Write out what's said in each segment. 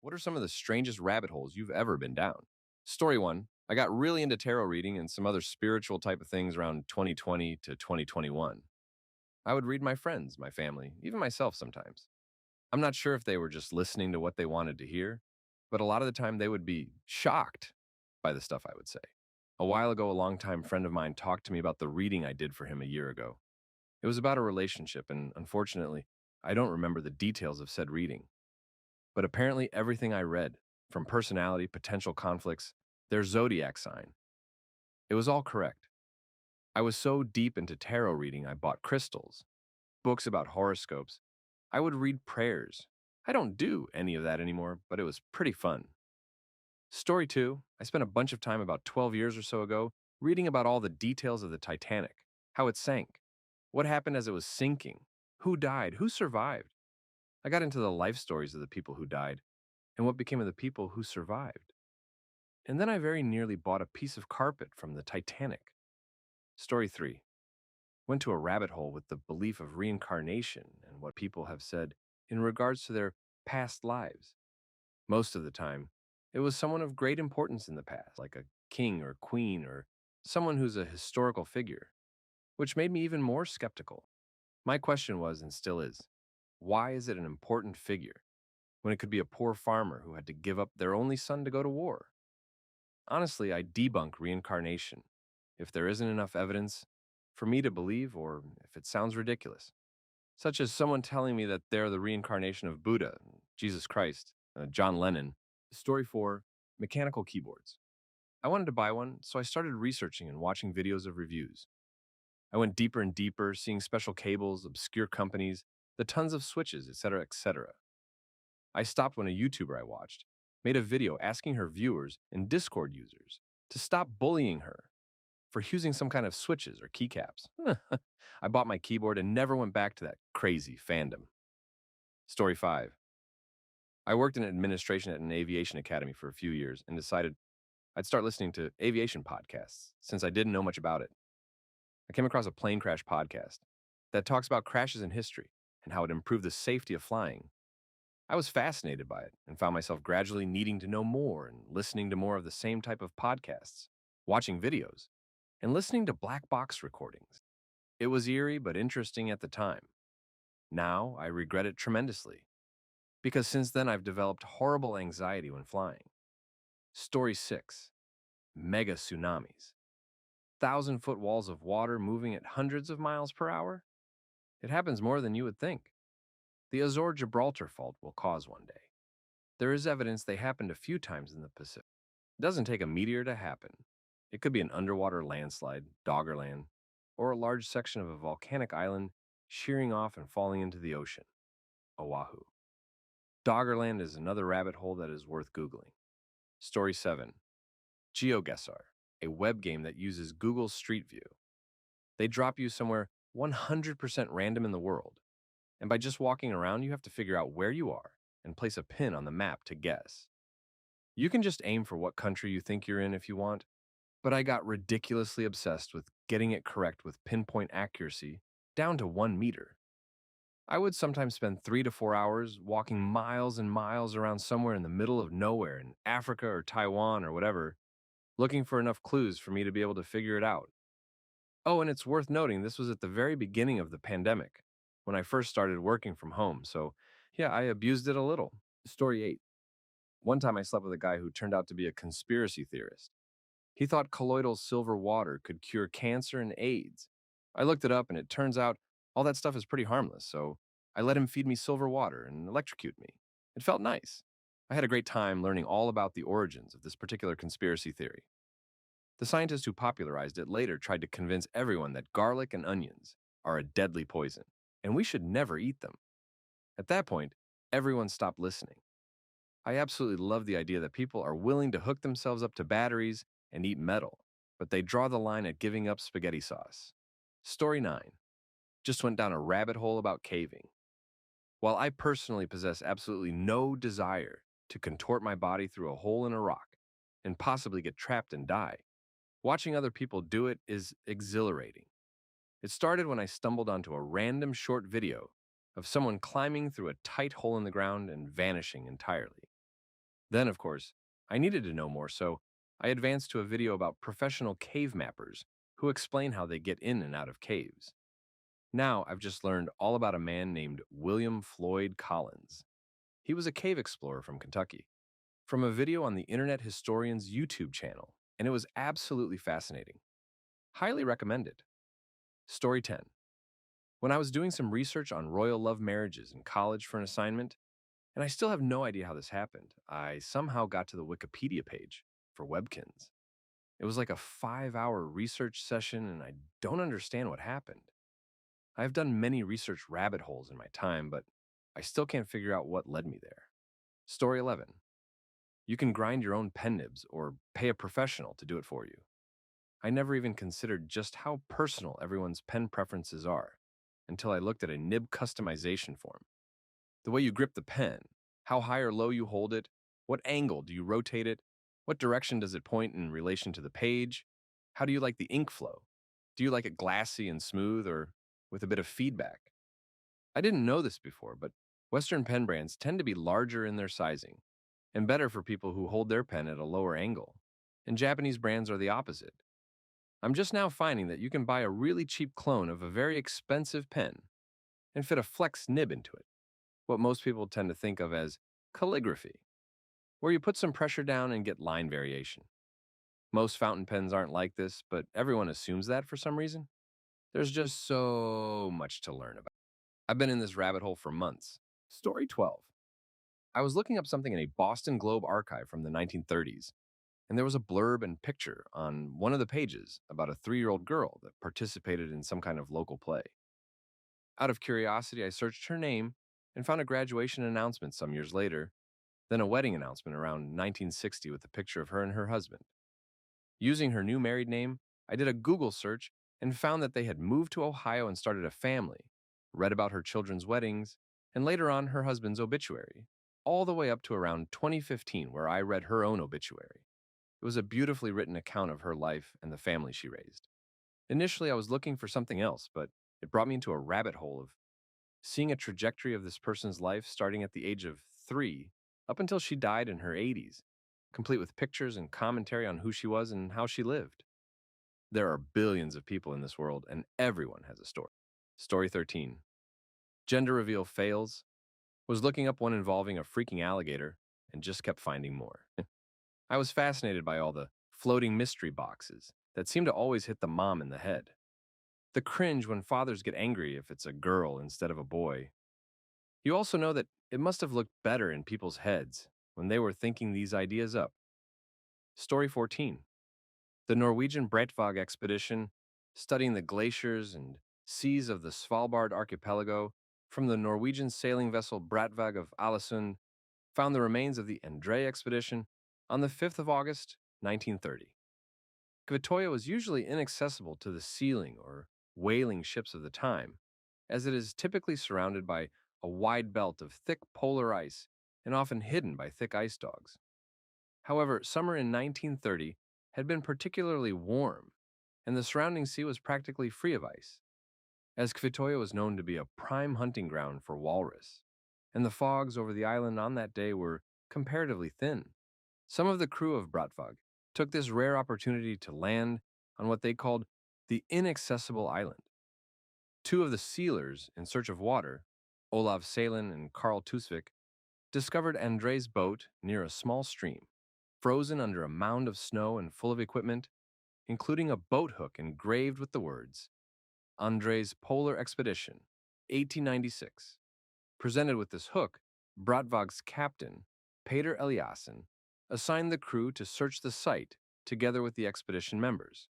What are some of the strangest rabbit holes you've ever been down? Story one, I got really into tarot reading and some other spiritual type of things around 2020 to 2021. I would read my friends, my family, even myself sometimes. I'm not sure if they were just listening to what they wanted to hear, but a lot of the time they would be shocked by the stuff I would say. A while ago, a longtime friend of mine talked to me about the reading I did for him a year ago. It was about a relationship, and unfortunately, I don't remember the details of said reading. But apparently, everything I read, from personality, potential conflicts, their zodiac sign, it was all correct. I was so deep into tarot reading, I bought crystals, books about horoscopes. I would read prayers. I don't do any of that anymore, but it was pretty fun. Story two, I spent a bunch of time about 12 years or so ago reading about all the details of the Titanic, how it sank, what happened as it was sinking, who died, who survived. I got into the life stories of the people who died and what became of the people who survived. And then I very nearly bought a piece of carpet from the Titanic. Story 3. Went to a rabbit hole with the belief of reincarnation and what people have said in regards to their past lives. Most of the time, it was someone of great importance in the past, like a king or queen or someone who's a historical figure, which made me even more skeptical. My question was, and still is, why is it an important figure when it could be a poor farmer who had to give up their only son to go to war? Honestly, I debunk reincarnation if there isn't enough evidence for me to believe or if it sounds ridiculous, such as someone telling me that they're the reincarnation of Buddha, Jesus Christ, John Lennon. Story 4, mechanical keyboards. I wanted to buy one, so I started researching and watching videos of reviews. I went deeper and deeper, seeing special cables, obscure companies, the tons of switches, etc., etc. I stopped when a YouTuber I watched made a video asking her viewers and Discord users to stop bullying her for using some kind of switches or keycaps. I bought my keyboard and never went back to that crazy fandom. Story 5. I worked in administration at an aviation academy for a few years and decided I'd start listening to aviation podcasts since I didn't know much about it. I came across a plane crash podcast that talks about crashes in history and how it improved the safety of flying. I was fascinated by it and found myself gradually needing to know more and listening to more of the same type of podcasts, watching videos, and listening to black box recordings. It was eerie but interesting at the time. Now I regret it tremendously because since then I've developed horrible anxiety when flying. Story 6. Mega tsunamis. 1,000-foot walls of water moving at hundreds of miles per hour? It happens more than you would think. The Azore-Gibraltar fault will cause one day. There is evidence they happened a few times in the Pacific. It doesn't take a meteor to happen. It could be an underwater landslide, Doggerland, or a large section of a volcanic island shearing off and falling into the ocean, Oahu. Doggerland is another rabbit hole that is worth Googling. Story 7. Geoguessr, a web game that uses Google Street View. They drop you somewhere 100% random in the world, and by just walking around, you have to figure out where you are and place a pin on the map to guess. You can just aim for what country you think you're in if you want, but I got ridiculously obsessed with getting it correct with pinpoint accuracy down to 1 meter. I would sometimes spend 3 to 4 hours walking miles and miles around somewhere in the middle of nowhere in Africa or Taiwan or whatever, looking for enough clues for me to be able to figure it out. Oh, and it's worth noting this was at the very beginning of the pandemic, when I first started working from home, so yeah, I abused it a little. Story 8. One time I slept with a guy who turned out to be a conspiracy theorist. He thought colloidal silver water could cure cancer and AIDS. I looked it up and it turns out all that stuff is pretty harmless, so I let him feed me silver water and electrocute me. It felt nice. I had a great time learning all about the origins of this particular conspiracy theory. The scientist who popularized it later tried to convince everyone that garlic and onions are a deadly poison, and we should never eat them. At that point, everyone stopped listening. I absolutely love the idea that people are willing to hook themselves up to batteries and eat metal, but they draw the line at giving up spaghetti sauce. Story 9. Just went down a rabbit hole about caving. While I personally possess absolutely no desire to contort my body through a hole in a rock and possibly get trapped and die, watching other people do it is exhilarating. It started when I stumbled onto a random short video of someone climbing through a tight hole in the ground and vanishing entirely. Then, of course, I needed to know more, so I advanced to a video about professional cave mappers who explain how they get in and out of caves. Now, I've just learned all about a man named William Floyd Collins. He was a cave explorer from Kentucky, from a video on the Internet Historian's YouTube channel, and it was absolutely fascinating. Highly recommended. Story 10. When I was doing some research on royal love marriages in college for an assignment, and I still have no idea how this happened, I somehow got to the Wikipedia page for Webkins. It was like a 5-hour research session, and I don't understand what happened. I have done many research rabbit holes in my time, but I still can't figure out what led me there. Story 11. You can grind your own pen nibs or pay a professional to do it for you. I never even considered just how personal everyone's pen preferences are until I looked at a nib customization form. The way you grip the pen, how high or low you hold it, what angle do you rotate it, what direction does it point in relation to the page, how do you like the ink flow? Do you like it glassy and smooth or with a bit of feedback? I didn't know this before, but Western pen brands tend to be larger in their sizing and better for people who hold their pen at a lower angle, and Japanese brands are the opposite. I'm just now finding that you can buy a really cheap clone of a very expensive pen and fit a flex nib into it, what most people tend to think of as calligraphy, where you put some pressure down and get line variation. Most fountain pens aren't like this, but everyone assumes that for some reason. There's just so much to learn about. I've been in this rabbit hole for months. Story 12. I was looking up something in a Boston Globe archive from the 1930s, and there was a blurb and picture on one of the pages about a 3-year-old girl that participated in some kind of local play. Out of curiosity, I searched her name and found a graduation announcement some years later, then a wedding announcement around 1960 with a picture of her and her husband. Using her new married name, I did a Google search and found that they had moved to Ohio and started a family, read about her children's weddings, and later on her husband's obituary, all the way up to around 2015, where I read her own obituary. It was a beautifully written account of her life and the family she raised. Initially, I was looking for something else, but it brought me into a rabbit hole of seeing a trajectory of this person's life starting at the age of 3 up until she died in her 80s, complete with pictures and commentary on who she was and how she lived. There are billions of people in this world, and everyone has a story. Story 13. Gender reveal fails. Was looking up one involving a freaking alligator and just kept finding more. I was fascinated by all the floating mystery boxes that seem to always hit the mom in the head. The cringe when fathers get angry if it's a girl instead of a boy. You also know that it must have looked better in people's heads when they were thinking these ideas up. Story 14. The Norwegian Breitvåg expedition, studying the glaciers and seas of the Svalbard archipelago from the Norwegian sailing vessel Breitvåg of Ålesund, found the remains of the Andrée expedition on the 5th of August, 1930. Kvitoya was usually inaccessible to the sealing or whaling ships of the time, as it is typically surrounded by a wide belt of thick polar ice and often hidden by thick ice dogs. However, summer in 1930 had been particularly warm, and the surrounding sea was practically free of ice, as Kvitoya was known to be a prime hunting ground for walrus, and the fogs over the island on that day were comparatively thin. Some of the crew of Breitvåg took this rare opportunity to land on what they called the inaccessible island. 2 of the sealers in search of water, Olav Salen and Karl Tusvik, discovered André's boat near a small stream, frozen under a mound of snow and full of equipment, including a boat hook engraved with the words, André's Polar Expedition, 1896. Presented with this hook, Breitvåg's captain, Peter Eliasson, assigned the crew to search the site together with the expedition members.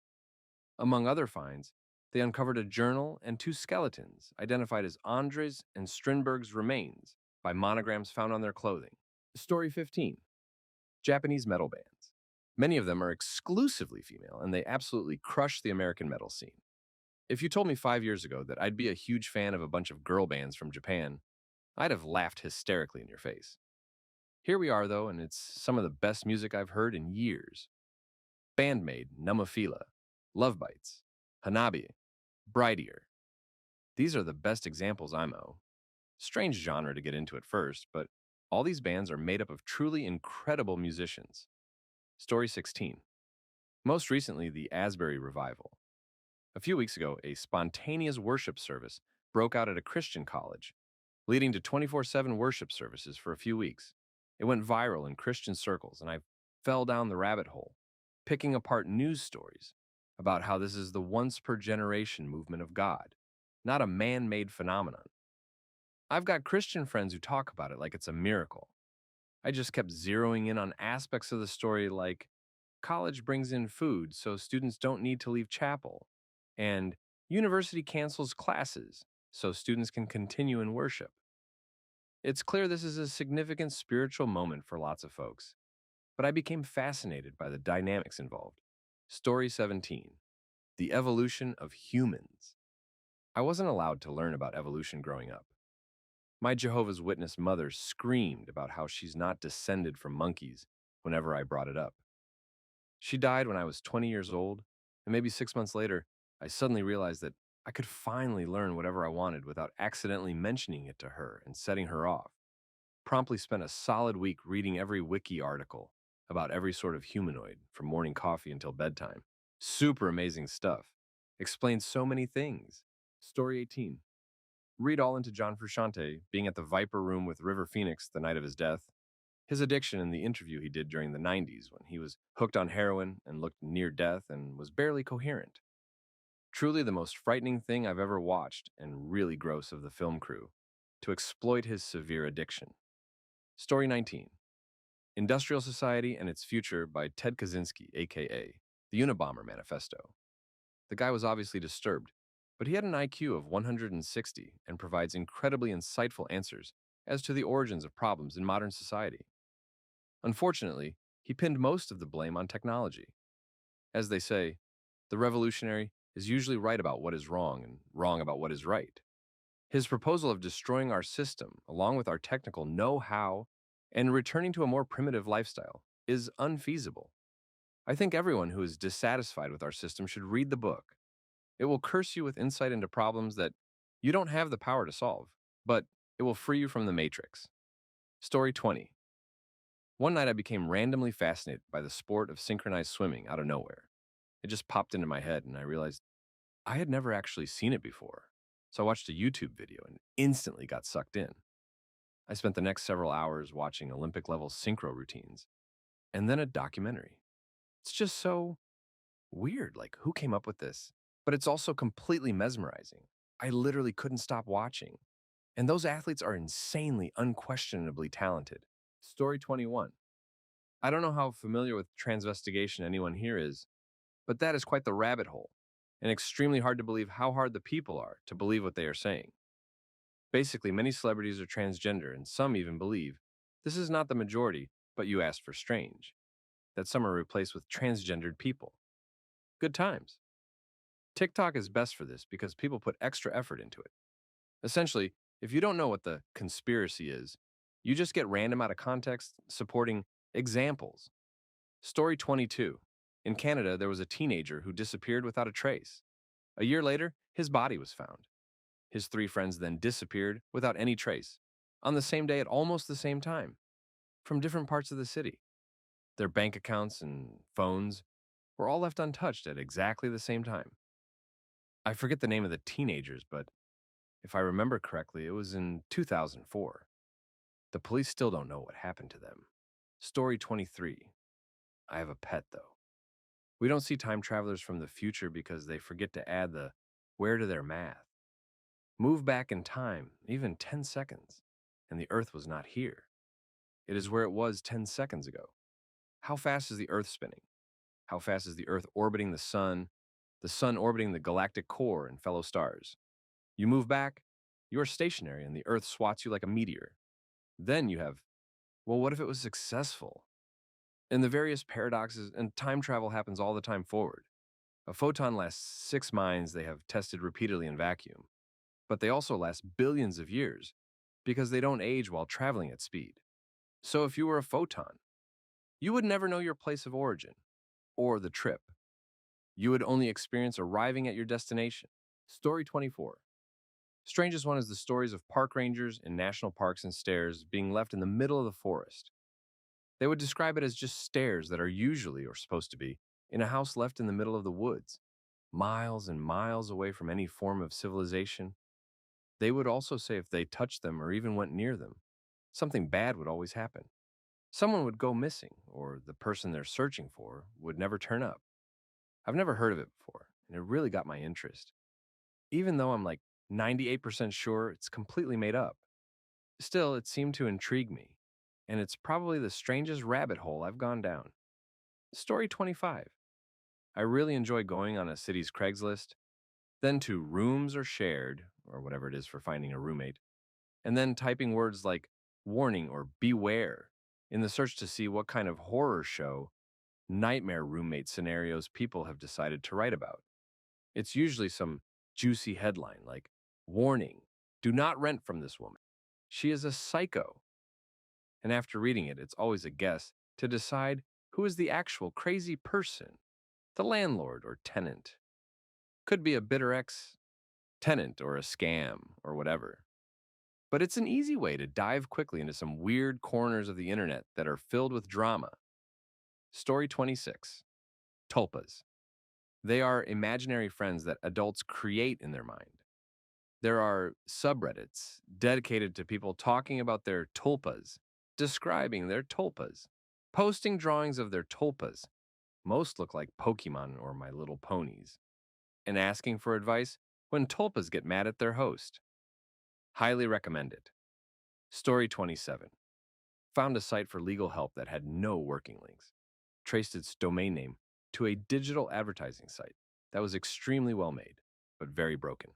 Among other finds, they uncovered a journal and 2 skeletons identified as André's and Strindberg's remains by monograms found on their clothing. Story 15. Japanese metal bands. Many of them are exclusively female, and they absolutely crush the American metal scene. If you told me 5 years ago that I'd be a huge fan of a bunch of girl bands from Japan, I'd have laughed hysterically in your face. Here we are, though, and it's some of the best music I've heard in years. Bandmade, Numophila, Love Bites, Hanabi, Bright Ear. These are the best examples I know. Strange genre to get into at first, but All these bands are made up of truly incredible musicians. Story 16. Most recently, the Asbury Revival. A few weeks ago, a spontaneous worship service broke out at a Christian college, leading to 24/7 worship services for a few weeks. It went viral in Christian circles, and I fell down the rabbit hole, picking apart news stories about how this is the once per generation movement of God, not a man made phenomenon. I've got Christian friends who talk about it like it's a miracle. I just kept zeroing in on aspects of the story like college brings in food so students don't need to leave chapel, and university cancels classes so students can continue in worship. It's clear this is a significant spiritual moment for lots of folks, but I became fascinated by the dynamics involved. Story 17. The evolution of humans. I wasn't allowed to learn about evolution growing up. My Jehovah's Witness mother screamed about how she's not descended from monkeys whenever I brought it up. She died when I was 20 years old, and maybe 6 months later, I suddenly realized that I could finally learn whatever I wanted without accidentally mentioning it to her and setting her off. Promptly spent a solid week reading every wiki article about every sort of humanoid from morning coffee until bedtime. Super amazing stuff. Explains so many things. Story 18. Read all into John Frusciante being at the Viper Room with River Phoenix the night of his death, his addiction in the interview he did during the 90s when he was hooked on heroin and looked near death and was barely coherent. Truly the most frightening thing I've ever watched, and really gross of the film crew, to exploit his severe addiction. Story 19. Industrial Society and Its Future by Ted Kaczynski, aka the Unabomber Manifesto. The guy was obviously disturbed, but he had an IQ of 160 and provides incredibly insightful answers as to the origins of problems in modern society. Unfortunately, he pinned most of the blame on technology. As they say, the revolutionary is usually right about what is wrong and wrong about what is right. His proposal of destroying our system, along with our technical know-how, and returning to a more primitive lifestyle, is unfeasible. I think everyone who is dissatisfied with our system should read the book. It will curse you with insight into problems that you don't have the power to solve, but it will free you from the matrix. Story 20. One night I became randomly fascinated by the sport of synchronized swimming out of nowhere. It just popped into my head and I realized I had never actually seen it before. So I watched a YouTube video and instantly got sucked in. I spent the next several hours watching Olympic level synchro routines and then a documentary. It's just so weird. Like, who came up with this? But it's also completely mesmerizing. I literally couldn't stop watching. And those athletes are insanely, unquestionably talented. Story 21. I don't know how familiar with transvestigation anyone here is, but that is quite the rabbit hole, and extremely hard to believe how hard the people are to believe what they are saying. Basically, many celebrities are transgender, and some even believe this is not the majority, but you asked for strange, that some are replaced with transgendered people. Good times. TikTok is best for this because people put extra effort into it. Essentially, if you don't know what the conspiracy is, you just get random out of context supporting examples. Story 22. In Canada, there was a teenager who disappeared without a trace. A year later, his body was found. His three friends then disappeared without any trace, on the same day at almost the same time, from different parts of the city. Their bank accounts and phones were all left untouched at exactly the same time. I forget the name of the teenagers, but if I remember correctly, it was in 2004. The police still don't know what happened to them. Story 23. I have a pet, though. We don't see time travelers from the future because they forget to add the where to their math. Move back in time, even 10 seconds, and the Earth was not here. It is where it was 10 seconds ago. How fast is the Earth spinning? How fast is the Earth orbiting the Sun orbiting the galactic core and fellow stars? You move back, you are stationary, and the Earth swats you like a meteor. Then you have, well, what if it was successful? And the various paradoxes, and time travel happens all the time forward. A photon lasts 6 minds they have tested repeatedly in vacuum, but they also last billions of years because they don't age while traveling at speed. So if you were a photon, you would never know your place of origin or the trip. You would only experience arriving at your destination. Story 24. Strangest one is the stories of park rangers in national parks and stairs being left in the middle of the forest. They would describe it as just stairs that are usually, or supposed to be, in a house left in the middle of the woods, miles and miles away from any form of civilization. They would also say if they touched them or even went near them, something bad would always happen. Someone would go missing, or the person they're searching for would never turn up. I've never heard of it before, and it really got my interest, even though I'm like 98% sure it's completely made up. Still, it seemed to intrigue me, and it's probably the strangest rabbit hole I've gone down. Story 25. I really enjoy going on a city's Craigslist, then to rooms or shared, or whatever it is for finding a roommate, and then typing words like warning or beware in the search to see what kind of horror show nightmare roommate scenarios people have decided to write about. It's usually some juicy headline like, warning, do not rent from this woman. She is a psycho. And after reading it, it's always a guess to decide who is the actual crazy person, the landlord or tenant. Could be a bitter ex tenant or a scam or whatever. But it's an easy way to dive quickly into some weird corners of the internet that are filled with drama. Story 26. Tulpas. They are imaginary friends that adults create in their mind. There are subreddits dedicated to people talking about their tulpas, describing their tulpas, posting drawings of their tulpas. Most look like Pokemon or My Little Ponies, and asking for advice when tulpas get mad at their host. Highly recommend it. Story 27. Found a site for legal help that had no working links. Traced its domain name to a digital advertising site that was extremely well made, but very broken.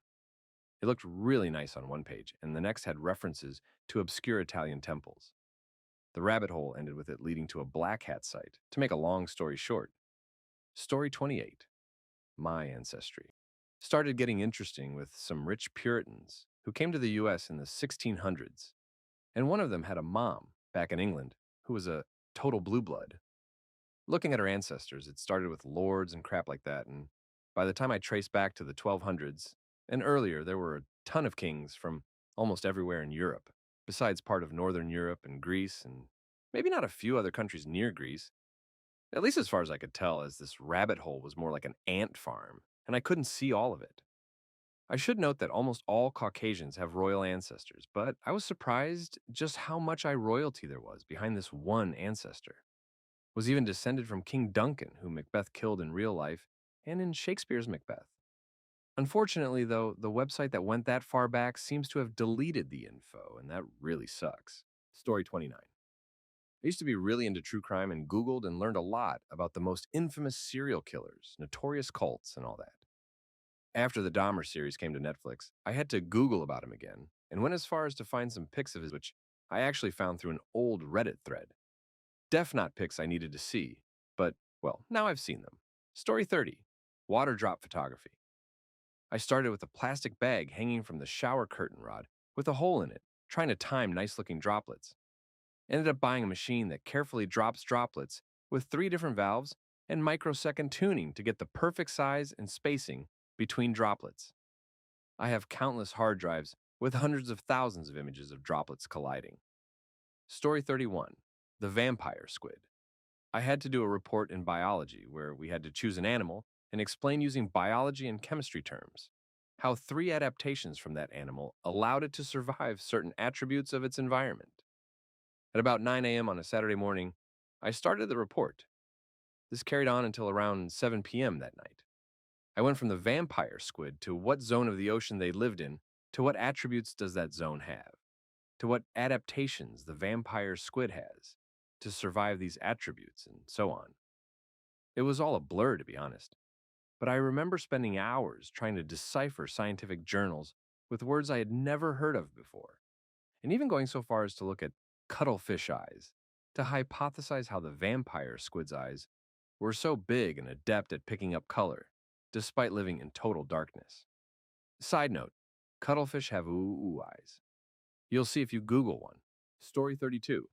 It looked really nice on one page, and the next had references to obscure Italian temples. The rabbit hole ended with it leading to a black hat site. To make a long story short, Story 28, my ancestry, started getting interesting with some rich Puritans who came to the US in the 1600s, and one of them had a mom back in England who was a total blue blood. Looking at her ancestors, it started with lords and crap like that, and by the time I traced back to the 1200s and earlier, there were a ton of kings from almost everywhere in Europe, besides part of Northern Europe and Greece, and maybe not a few other countries near Greece, at least as far as I could tell, as this rabbit hole was more like an ant farm, and I couldn't see all of it. I should note that almost all Caucasians have royal ancestors, but I was surprised just how much royalty there was behind this one ancestor. Was even descended from King Duncan, who Macbeth killed in real life and in Shakespeare's Macbeth. Unfortunately, though, the website that went that far back seems to have deleted the info, and that really sucks. Story 29. I used to be really into true crime and Googled and learned a lot about the most infamous serial killers, notorious cults, and all that. After the Dahmer series came to Netflix, I had to Google about him again and went as far as to find some pics of his, which I actually found through an old Reddit thread. Def not pics I needed to see, but, well, now I've seen them. Story 30. Water drop photography. I started with a plastic bag hanging from the shower curtain rod with a hole in it, trying to time nice-looking droplets. Ended up buying a machine that carefully drops droplets with 3 different valves and microsecond tuning to get the perfect size and spacing between droplets. I have countless hard drives with hundreds of thousands of images of droplets colliding. Story 31. The vampire squid. I had to do a report in biology where we had to choose an animal and explain using biology and chemistry terms how 3 adaptations from that animal allowed it to survive certain attributes of its environment. At about 9 a.m. on a Saturday morning, I started the report. This carried on until around 7 p.m. that night. I went from the vampire squid to what zone of the ocean they lived in to what attributes does that zone have, to what adaptations the vampire squid has to survive these attributes, and so on. It was all a blur, to be honest, but I remember spending hours trying to decipher scientific journals with words I had never heard of before, and even going so far as to look at cuttlefish eyes to hypothesize how the vampire squid's eyes were so big and adept at picking up color, despite living in total darkness. Side note, cuttlefish have ooh eyes. You'll see if you Google one. Story 32.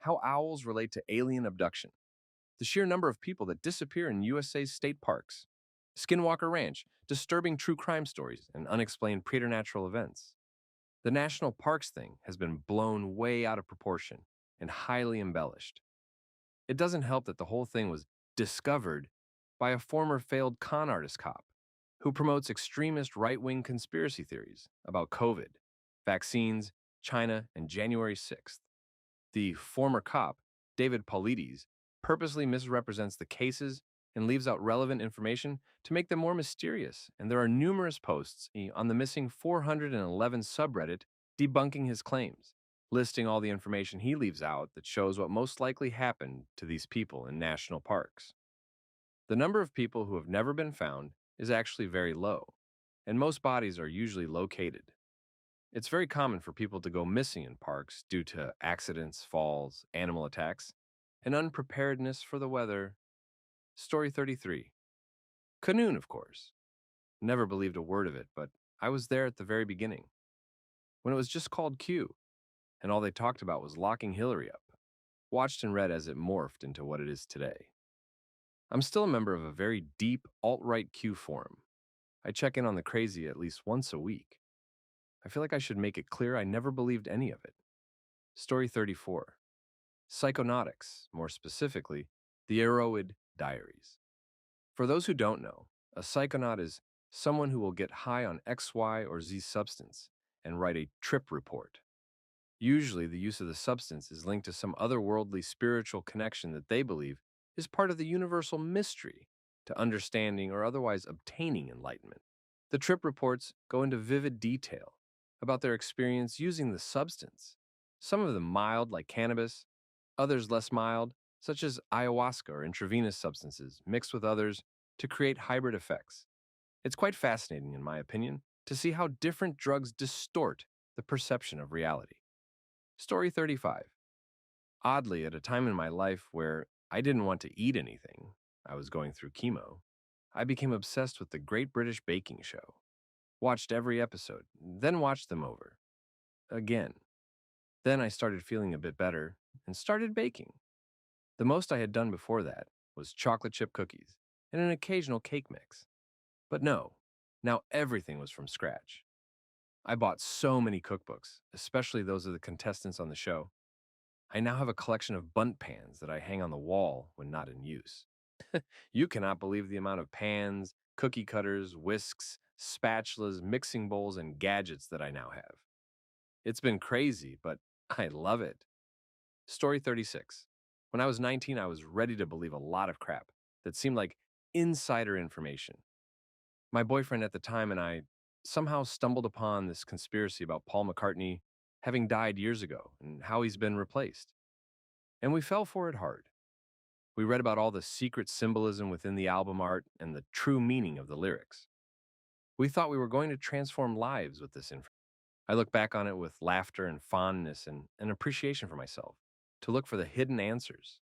How owls relate to alien abduction. The sheer number of people that disappear in USA's state parks. Skinwalker Ranch, disturbing true crime stories and unexplained preternatural events. The national parks thing has been blown way out of proportion and highly embellished. It doesn't help that the whole thing was discovered by a former failed con artist cop who promotes extremist right wing conspiracy theories about COVID, vaccines, China, and January 6th. The former cop, David Paulides, purposely misrepresents the cases and leaves out relevant information to make them more mysterious, and there are numerous posts on the missing 411 subreddit debunking his claims, listing all the information he leaves out that shows what most likely happened to these people in national parks. The number of people who have never been found is actually very low, and most bodies are usually located. It's very common for people to go missing in parks due to accidents, falls, animal attacks, and unpreparedness for the weather. Story 33. QAnon, of course. Never believed a word of it, but I was there at the very beginning, when it was just called Q, and all they talked about was locking Hillary up. Watched and read as it morphed into what it is today. I'm still a member of a very deep alt-right Q forum. I check in on the crazy at least once a week. I feel like I should make it clear I never believed any of it. Story 34. Psychonautics, more specifically, the Aroid Diaries. For those who don't know, a psychonaut is someone who will get high on X, Y, or Z substance and write a trip report. Usually, the use of the substance is linked to some otherworldly spiritual connection that they believe is part of the universal mystery to understanding or otherwise obtaining enlightenment. The trip reports go into vivid detail about their experience using the substance, some of them mild, like cannabis, others less mild, such as ayahuasca or intravenous substances, mixed with others to create hybrid effects. It's quite fascinating, in my opinion, to see how different drugs distort the perception of reality. Story 35. Oddly, at a time in my life where I didn't want to eat anything, I was going through chemo, I became obsessed with the Great British Baking Show. Watched every episode, then watched them over. Again. Then I started feeling a bit better and started baking. The most I had done before that was chocolate chip cookies and an occasional cake mix. But no, now everything was from scratch. I bought so many cookbooks, especially those of the contestants on the show. I now have a collection of bundt pans that I hang on the wall when not in use. You cannot believe the amount of pans, cookie cutters, whisks, spatulas, mixing bowls, and gadgets that I now have. It's been crazy, but I love it. Story 36. When I was 19, I was ready to believe a lot of crap that seemed like insider information. My boyfriend at the time and I somehow stumbled upon this conspiracy about Paul McCartney having died years ago and how he's been replaced. And we fell for it hard. We read about all the secret symbolism within the album art and the true meaning of the lyrics. We thought we were going to transform lives with this information. I look back on it with laughter and fondness and an appreciation for myself, to look for the hidden answers